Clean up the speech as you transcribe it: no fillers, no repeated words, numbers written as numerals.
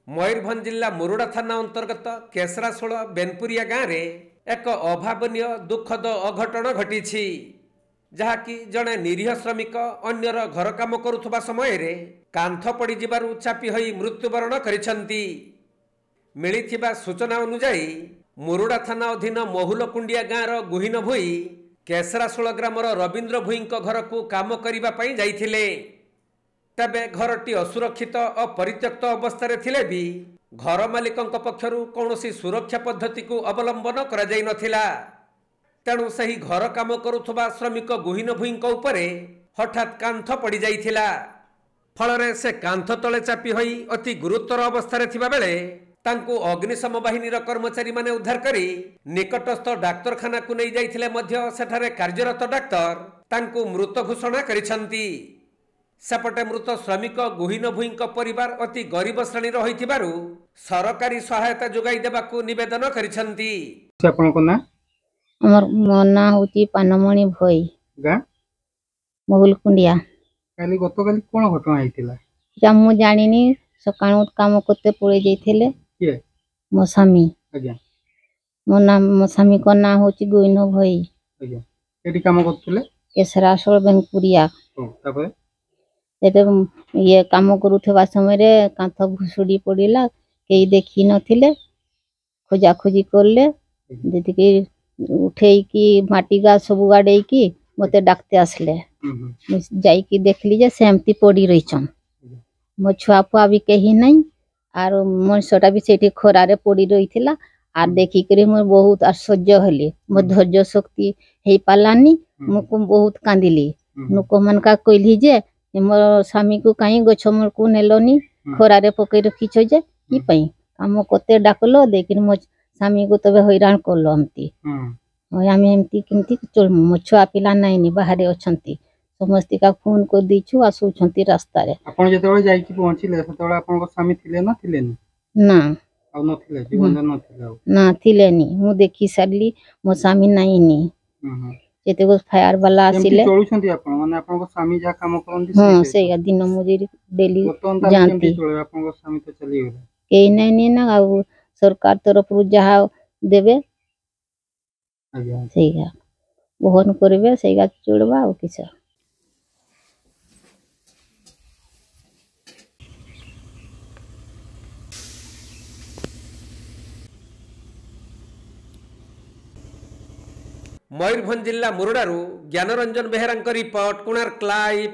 मयूरभंज जिला मुरुडा थाना अंतर्गत केसराशोल बेनपुरिया गाँव में एक अभावनीय दुखद अघटन घटी जहाँकि जड़े निरीह श्रमिक अन्यर घर काम करुवा समय कांथ पड़ जारू चापी होई मृत्युवरण करिसेंती। मिलिथिबा सूचना अनुसार मुरुडा थाना अधीन महुलकुंडिया गाँवर गुहीन भूई केसराशोल ग्रामर रवींद्र भूई घर को काम करने जाइथिले। तबे घरटी असुरक्षित और परित्यक्त अवस्था थिले भी घर मालिकों पक्षरु कौनसी सुरक्षा पद्धति को अवलंबन करा जाई नथिला। तेणु सही घर काम करुथबा श्रमिक गुहीन भूई उपरे हठात कांथ पड़ जाइथिला। फलरे से कांथ तले चापी होई अति गुरुतर अवस्था थिबा बेले तांकु अग्निशम बाहिनीर कर्मचारी माने उद्धार करी निकटस्थ डाक्तरखाना को नहीं जाइथिले मध्य सेठारे कार्यरत डाक्तर तांकु मृत घोषणा करिसेंती। सेपटे मृत श्रमिक गुहीन भूई परिवार अति गरीब श्रेणीर होइथिबारु सरकारी सहायता जोगाई देबाकू निवेदन करिसेंती। हमर मना होती पानमणि भई गा महुलकुंडिया काली गतकाली कोन घटना आइतिला जामु जानिनी सकाळु काम करते पळे जाइथिले के मो स्वामी आज्ञा मो स्वामी को ना होची गुहीन भई आज्ञा एडी काम करथले केसराशोल बेनपुरिया तापर एते ये काम करूथबा समय रे कांथ भुसुडी पड़िला केई देखि नथिले खोजा खोजी करले जति के उठेई की माटी गा सब गाडे की मते डाकते आसले जाई की देखली जे सेमती पड़ी रहिचन मो छुआ पुआ भी कही नहीं आर मनुष्यटा भी सेठी खरा रे पड़ी रहिथिला आर देखि करी मोर बहुत आश्चर्य हली मो धैर्य शक्ति हेई पालानी मको बहुत कांदिली नुको मन का कहली जे मोर स्वामी को काई गछ मोर को नेलोनी खरा रे पकई रखिछ जे की पई हम कोते डाकलो लेकिन मो स्वामी को तबे हैरान करलो हमती आम एमती केमती चल मो छुआ पिला नाइनी बाहर अछंती समस्ती का फोन को दीछु आसुछंती रास्ता रे आपण जेतोळे जाई की पहुंचिले सेतोळे आपण को स्वामी थिले ना थिले ना आ न थिले जीवन न थिले ना थिले नी मु देखि सारली मो स्वामी नाइनी जेते को फायर वाला आसिले चलुछंती आपण माने आपण को स्वामी जा काम करंती हां से दिन मजूरी डेली जानती आपण को स्वामी तो चली गेले के नाइनी ना आ सरकार तरफ रु जहा देबे आज्ञा सेगा बहन करबे सेगा चुड़बा आ किछ मयूरभंज जिला मुरुडारू ज्ञानरंजन बेहेरा रिपोर्ट कोणार्क लाइव।